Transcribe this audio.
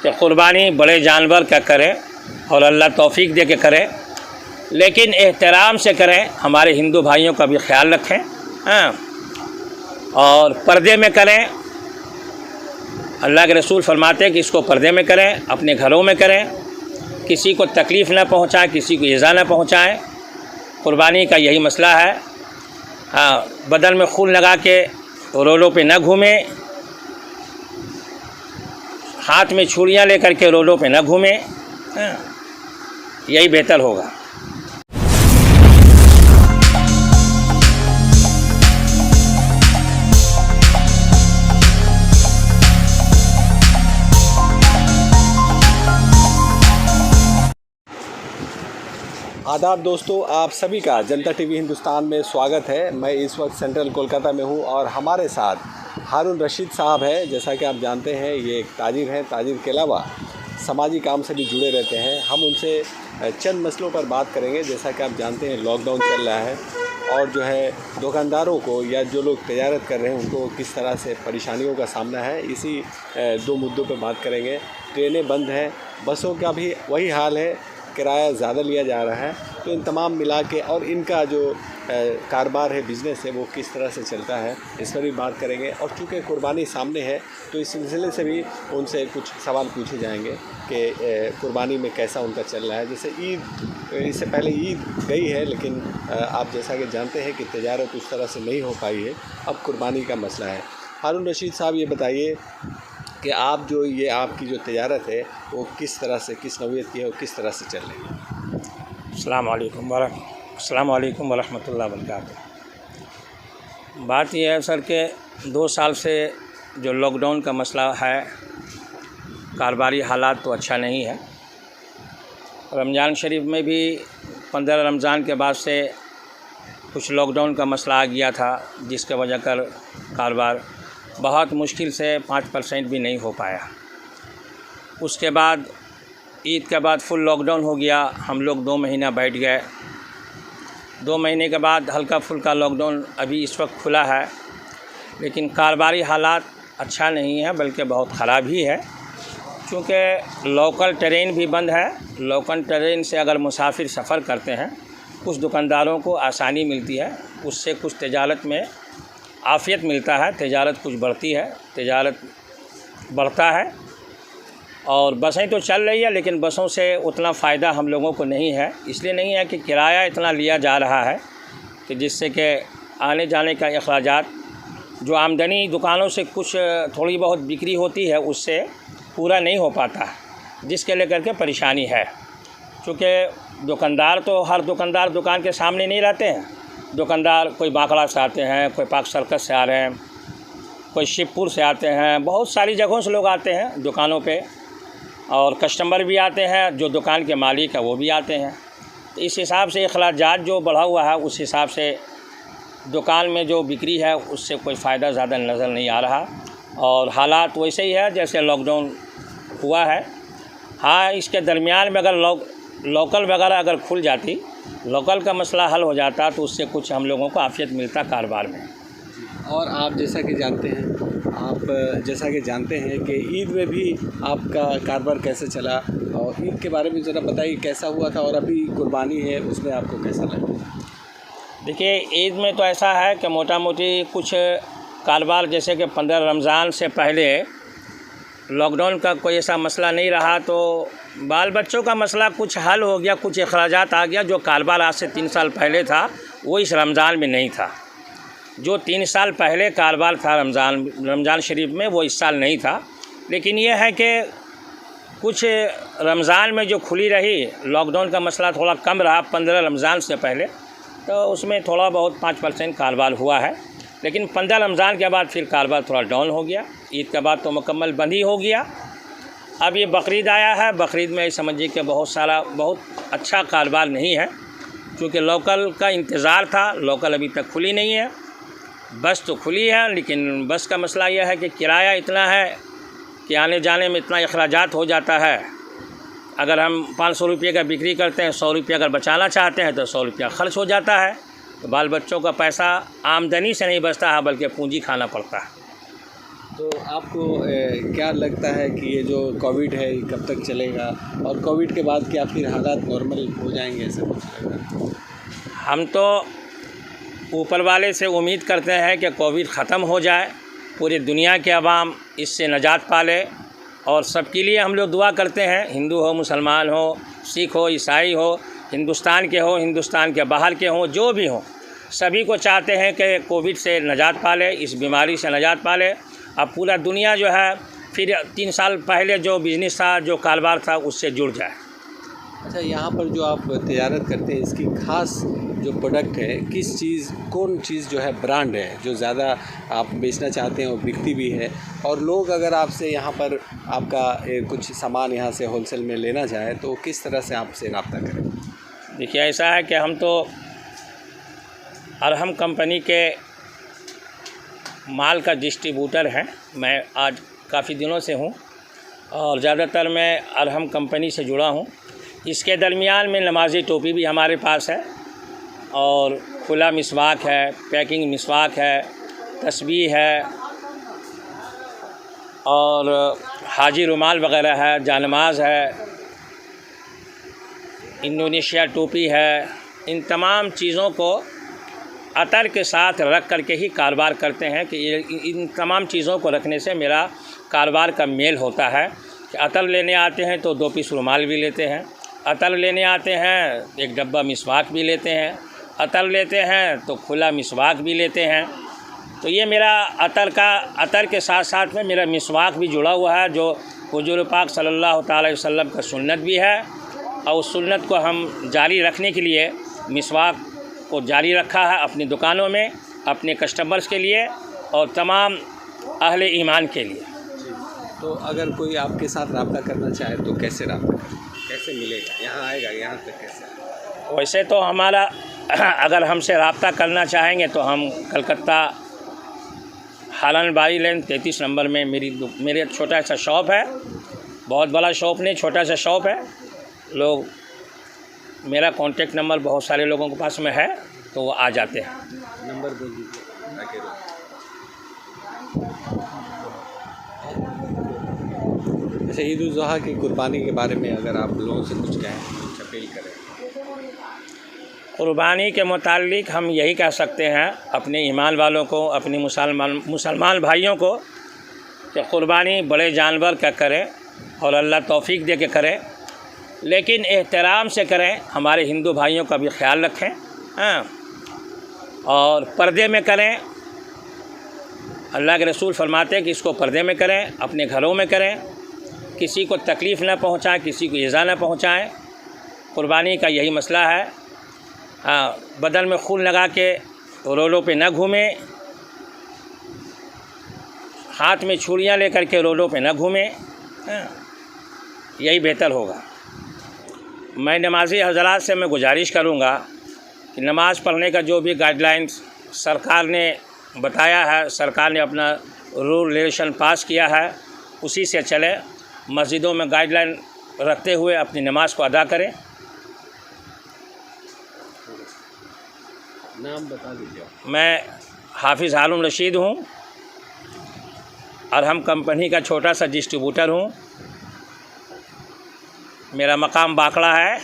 कि क़ुरबानी बड़े जानवर का करें और अल्लाह तौफीक दे के करें, लेकिन एहतराम से करें, हमारे हिंदू भाइयों का भी ख्याल रखें। हाँ, और पर्दे में करें। अल्लाह के रसूल फरमाते हैं कि इसको पर्दे में करें, अपने घरों में करें, किसी को तकलीफ़ न पहुँचाएँ, किसी को ईज़ा न पहुँचाएँ। क़ुरबानी का यही मसला है। हाँ, बदन में खून लगा के रोडों पे न घूमें, हाथ में छुरियाँ लेकर के रोडों पे न घूमें। हाँ, यही बेहतर होगा। आदाब दोस्तों, आप सभी का जनता टीवी हिंदुस्तान में स्वागत है। मैं इस वक्त सेंट्रल कोलकाता में हूं और हमारे साथ हारून रशीद साहब हैं। जैसा कि आप जानते हैं, ये एक ताजिर हैं। ताजिर के अलावा समाजी काम से भी जुड़े रहते हैं। हम उनसे चंद मसलों पर बात करेंगे। जैसा कि आप जानते हैं, लॉकडाउन चल रहा है और जो है दुकानदारों को या जो लोग तजारत कर रहे हैं उनको किस तरह से परेशानियों का सामना है, इसी दो मुद्दों पर बात करेंगे। ट्रेनें बंद हैं, बसों का भी वही हाल है, किराया ज़्यादा लिया जा रहा है। तो इन तमाम मिला के और इनका जो कारोबार है, बिज़नेस है, वो किस तरह से चलता है, इस पर भी बात करेंगे। और चूँकि कुर्बानी सामने है तो इस सिलसिले से भी उनसे कुछ सवाल पूछे जाएंगे कि कुर्बानी में कैसा उनका चल रहा है। जैसे ईद, इससे पहले ईद गई है, लेकिन आप जैसा कि जानते हैं कि तजारत उस तरह से नहीं हो पाई है। अब कुर्बानी का मसला है। हारून रशीद साहब, ये बताइए कि आप जो ये आपकी जो तजारत है वो किस तरह से, किस नौइयत की है और किस तरह से चल रही है? अस्सलाम वालेकुम वरहमतुल्लाहि वबरकातुहू। बात यह है सर कि 2 साल से जो लॉकडाउन का मसला है, कारोबारी हालात तो अच्छा नहीं है। रमज़ान शरीफ में भी 15 रमज़ान के बाद से कुछ लॉकडाउन का मसला आ गया था, जिसके वजह कर कारोबार बहुत मुश्किल से 5% भी नहीं हो पाया। उसके बाद ईद के बाद फुल लॉकडाउन हो गया। हम लोग 2 महीना बैठ गए। 2 महीने के बाद हल्का फुल्का लॉकडाउन अभी इस वक्त खुला है, लेकिन कारोबारी हालात अच्छा नहीं है, बल्कि बहुत ख़राब ही है। क्योंकि लोकल ट्रेन भी बंद है। लोकल ट्रेन से अगर मुसाफिर सफ़र करते हैं, कुछ दुकानदारों को आसानी मिलती है, उससे कुछ तजारत में आफ़ियत मिलता है, तजारत कुछ बढ़ती है, तजारत बढ़ता है। और बसें तो चल रही है, लेकिन बसों से उतना फ़ायदा हम लोगों को नहीं है। इसलिए नहीं है कि किराया इतना लिया जा रहा है कि जिससे कि आने जाने का अखराजात, जो आमदनी दुकानों से कुछ थोड़ी बहुत बिक्री होती है, उससे पूरा नहीं हो पाता, जिसके लेकर के परेशानी है। क्योंकि दुकानदार तो हर दुकानदार दुकान के सामने नहीं रहते हैं। दुकानदार कोई बांकड़ा से आते हैं, कोई पाक सर्कस से आ रहे हैं, कोई शिवपुर से आते हैं, बहुत सारी जगहों से लोग आते हैं दुकानों पे। और कस्टमर भी आते हैं, जो दुकान के मालिक है वो भी आते हैं। तो इस हिसाब से अखराजात जो बढ़ा हुआ है, उस हिसाब से दुकान में जो बिक्री है उससे कोई फ़ायदा ज़्यादा नज़र नहीं आ रहा। और हालात वैसे ही है जैसे लॉकडाउन हुआ है। हाँ, इसके दरमियान में अगर लोकल वगैरह अगर खुल जाती, लोकल का मसला हल हो जाता, तो उससे कुछ हम लोगों को आफ़ियत मिलता कारोबार में। और आप जैसा कि जानते हैं कि ईद में भी आपका कारोबार कैसे चला, और ईद के बारे में ज़रा बताइए कैसा हुआ था, और अभी कुर्बानी है उसमें आपको कैसा लगा? देखिए, ईद में तो ऐसा है कि मोटा मोटी कुछ कारोबार, जैसे कि 15 रमज़ान से पहले लॉकडाउन का कोई ऐसा मसला नहीं रहा, तो बाल बच्चों का मसला कुछ हल हो गया, कुछ अखराजात आ गया। जो कारोबार आज से 3 साल पहले था, वो इस रमज़ान में नहीं था। जो 3 साल पहले कारोबार था रमज़ान शरीफ में, वो इस साल नहीं था। लेकिन ये है कि कुछ रमज़ान में जो खुली रही, लॉकडाउन का मसला थोड़ा कम रहा 15 रमज़ान से पहले, तो उसमें थोड़ा बहुत 5% कारोबार हुआ है। लेकिन 15 रमज़ान के बाद फिर कारोबार थोड़ा डाउन हो गया। ईद के बाद तो मुकम्मल बंद ही हो गया। अब ये बकरीद आया है। बकरीद में समझिए कि बहुत अच्छा कारोबार नहीं है, क्योंकि लोकल का इंतज़ार था। लोकल अभी तक खुली नहीं है। बस तो खुली है, लेकिन बस का मसला यह है कि किराया इतना है कि आने जाने में इतना अखराजात हो जाता है। अगर हम 500 रुपये का बिक्री करते हैं, 100 रुपये अगर बचाना चाहते हैं तो 100 रुपया खर्च हो जाता है। तो बाल बच्चों का पैसा आमदनी से नहीं बचता है, बल्कि पूंजी खाना पड़ता है। तो आपको क्या लगता है कि ये जो कोविड है ये कब तक चलेगा, और कोविड के बाद क्या फिर हालात नॉर्मल हो जाएंगे, ऐसा कुछ लगता है? हम तो ऊपर वाले से उम्मीद करते हैं कि कोविड ख़त्म हो जाए, पूरी दुनिया के अवाम इससे निजात पाले, और सबके लिए हम लोग दुआ करते हैं। हिंदू हो, मुसलमान हो, सिख हो, ईसाई हो, हिंदुस्तान के हो, हिंदुस्तान के बाहर के हों, जो भी हों, सभी को चाहते हैं कि कोविड से निजात पाले, इस बीमारी से निजात पाले। अब पूरा दुनिया जो है फिर 3 साल पहले जो बिज़नेस था, जो कारोबार था, उससे जुड़ जाए। अच्छा, यहाँ पर जो आप तजारत करते हैं इसकी ख़ास जो प्रोडक्ट है, किस चीज़, कौन चीज़ जो है ब्रांड है जो ज़्यादा आप बेचना चाहते हैं और बिकती भी है, और लोग अगर आपसे यहाँ पर आपका कुछ सामान यहाँ से होलसेल में लेना चाहे तो किस तरह से आपसे रब्ता करें? देखिए, ऐसा है कि हम तो अरहम कंपनी के माल का डिस्ट्रीब्यूटर हैं। मैं आज काफ़ी दिनों से हूँ और ज़्यादातर मैं अरहम कंपनी से जुड़ा हूँ। इसके दरमियान में नमाजी टोपी भी हमारे पास है, और खुला मिसवाक है, पैकिंग मिसवाक है, तस्बीह है, और हाजी रुमाल वग़ैरह है, जानमाज है, इंडोनेशिया टोपी है। इन तमाम चीज़ों को अतर के साथ रख करके ही कारोबार करते हैं कि इन तमाम चीज़ों को रखने से मेरा कारोबार का मेल होता है। कि अतर लेने आते हैं तो 2 पीस रुमाल भी लेते हैं, अतर लेने आते हैं 1 डब्बा मिसवाक भी लेते हैं, अतर लेते हैं तो खुला मिसवाक भी लेते हैं। तो ये मेरा अतर के साथ साथ में मेरा मिसवाक भी जुड़ा हुआ है, जो हुजूर पाक सल्लल्लाहु अलैहि वसल्लम का सुन्नत भी है, और उस सुन्नत को हम जारी रखने के लिए मिसवाक को जारी रखा है अपनी दुकानों में, अपने कस्टमर्स के लिए और तमाम अहले ईमान के लिए। तो अगर कोई आपके साथ रब्ता करना चाहे तो कैसे रब्ता करें, कैसे मिलेगा, यहाँ आएगा, यहाँ तक कैसे? वैसे तो हमारा अगर हमसे रब्ता करना चाहेंगे तो हम कलकत्ता हालन बारी लेन 33 नंबर में मेरे छोटा सा शॉप है। बहुत बड़ा शॉप नहीं, छोटा सा शॉप है। लोग, मेरा कॉन्टेक्ट नंबर बहुत सारे लोगों के पास में है, तो वो आ जाते हैं। नंबर बोल दीजिए। अच्छा, ईद उल ज़ुहा की कुर्बानी के बारे में अगर आप लोगों से कुछ कहें, कुछ अपील करें। कुर्बानी के मुतालिक हम यही कह सकते हैं अपने ईमान वालों को, अपने मुसलमान भाइयों को, कि कुर्बानी बड़े जानवर का करें और अल्लाह तौफीक दे के करें, लेकिन एहतराम से करें। हमारे हिंदू भाइयों का भी ख्याल रखें, हाँ, और पर्दे में करें। अल्लाह के रसूल फरमाते हैं कि इसको पर्दे में करें, अपने घरों में करें, किसी को तकलीफ़ न पहुँचाएं, किसी को ईज़ा न पहुँचाएं। कुर्बानी का यही मसला है। हाँ, बदन में खून लगा के रोडों पे न घूमें, हाथ में छुरियाँ लेकर के रोडों पे न घूमें, हाँ, यही बेहतर होगा। मैं नमाज़ी हज़रात से मैं गुजारिश करूँगा कि नमाज़ पढ़ने का जो भी गाइडलाइंस सरकार ने बताया है, सरकार ने अपना रूल रेगुलेशन पास किया है, उसी से चले। मस्जिदों में गाइडलाइन रखते हुए अपनी नमाज़ को अदा करें। नाम बता दीजिए। मैं हाफिज़ हारून रशीद हूँ, अरहम कंपनी का छोटा सा डिस्ट्रीब्यूटर हूँ। मेरा मकाम बाकड़ा है।